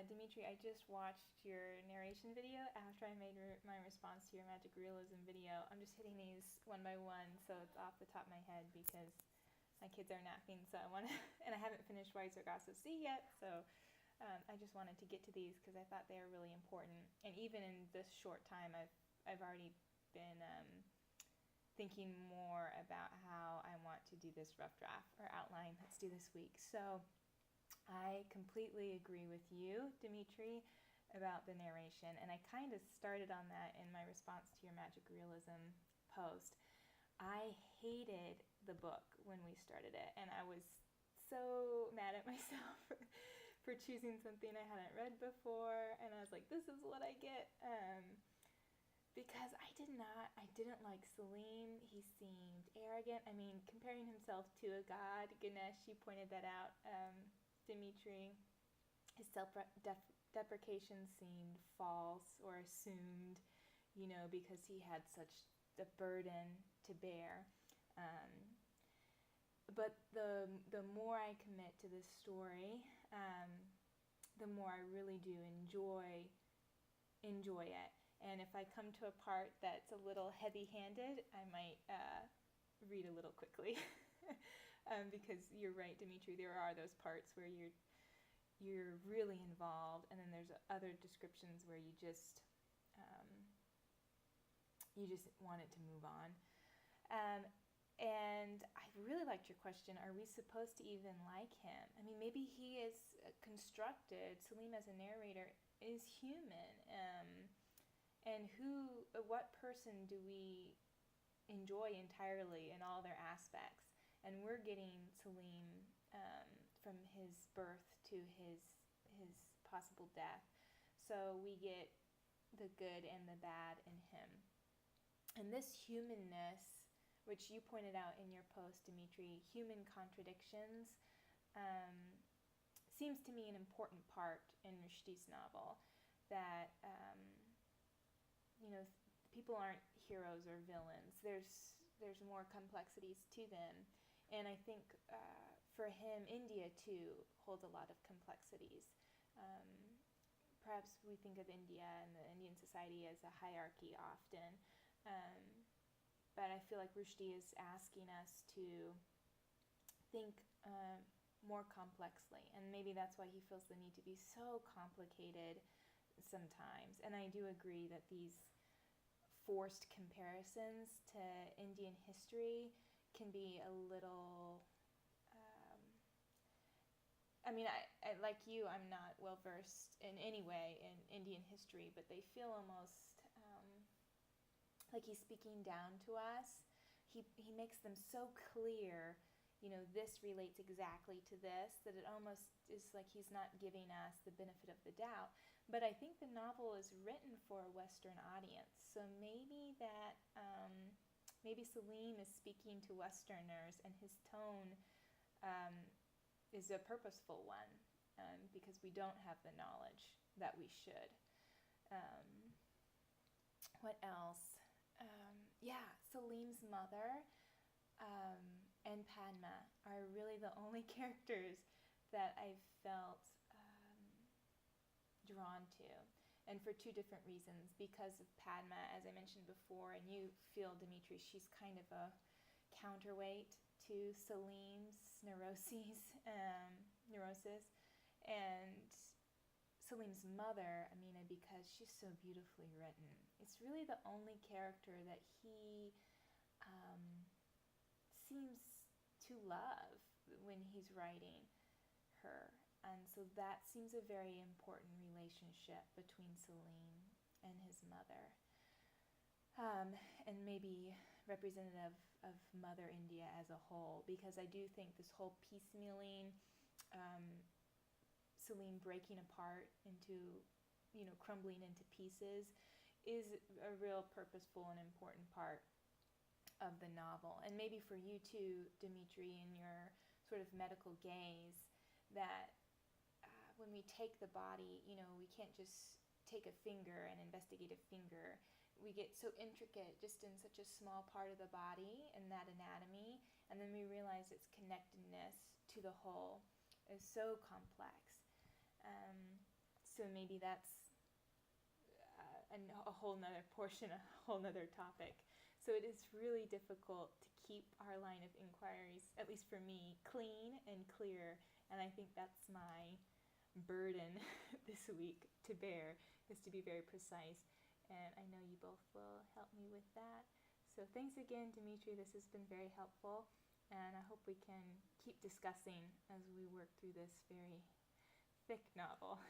Dimitri, I just watched your narration video after I made my response to your magic realism video. I'm just hitting these one by one, so it's off the top of my head because my kids are napping, so I want to, and I haven't finished White Sargasso Sea yet, so I just wanted to get to these because I thought they were really important. And even in this short time, I've already been thinking more about how I want to do this rough draft or outline let's do this week. So I completely agree with you, Dimitri, about the narration, and I kind of started on that in my response to your magic realism post. I hated the book when we started it, and I was so mad at myself for choosing something I hadn't read before, and I was like, this is what I get. Because I didn't like Saleem. He seemed arrogant. I mean, comparing himself to a god, Ganesh, you pointed that out, Dimitri. His self-deprecation seemed false or assumed, because he had such a burden to bear. But the more I commit to this story, the more I really do enjoy it. And if I come to a part that's a little heavy-handed, I might read a little quickly. Because you're right, Dimitri, there are those parts where you're really involved, and then there's other descriptions where you just want it to move on. And I really liked your question, are we supposed to even like him? I mean, maybe he is constructed, Saleem as a narrator is human. And what person do we enjoy entirely in all their aspects? And we're getting Saleem from his birth to his possible death. So we get the good and the bad in him. And this humanness, which you pointed out in your post, Dimitri, human contradictions, seems to me an important part in Rushdie's novel. That people aren't heroes or villains. There's more complexities to them, and I think for him, India too holds a lot of complexities. Perhaps we think of India and the Indian society as a hierarchy often, but I feel like Rushdie is asking us to think more complexly, and maybe that's why he feels the need to be so complicated sometimes. And I do agree that these forced comparisons to Indian history can be a little I like you, I'm not well versed in any way in Indian history, but they feel almost like he's speaking down to us. He makes them so clear, this relates exactly to this, that it almost is like he's not giving us the benefit of the doubt. But I think the novel is written for a Western audience, so maybe that maybe Saleem is speaking to Westerners, and his tone is a purposeful one, because we don't have the knowledge that we should. What else? Saleem's mother and Padma are really the only characters that I've felt drawn to, and for two different reasons. Because of Padma, as I mentioned before, and you feel, Dimitri, she's kind of a counterweight to Saleem's neurosis, and Saleem's mother, Amina, because she's so beautifully written. It's really the only character that he seems to love when he's writing her. And so that seems a very important relationship between Saleem and his mother. And maybe representative of Mother India as a whole, because I do think this whole piecemealing, Saleem breaking apart into, crumbling into pieces, is a real purposeful and important part of the novel. And maybe for you too, Dimitri, in your sort of medical gaze, that when we take the body, we can't just take a finger and investigate a finger. We get so intricate just in such a small part of the body and that anatomy, and then we realize its connectedness to the whole is so complex. So maybe that's a whole nother portion, a whole nother topic. So it is really difficult to keep our line of inquiries, at least for me, clean and clear. And I think that's my burden this week to bear, is to be very precise. And I know you both will help me with that. So thanks again, Dimitri. This has been very helpful. And I hope we can keep discussing as we work through this very thick novel.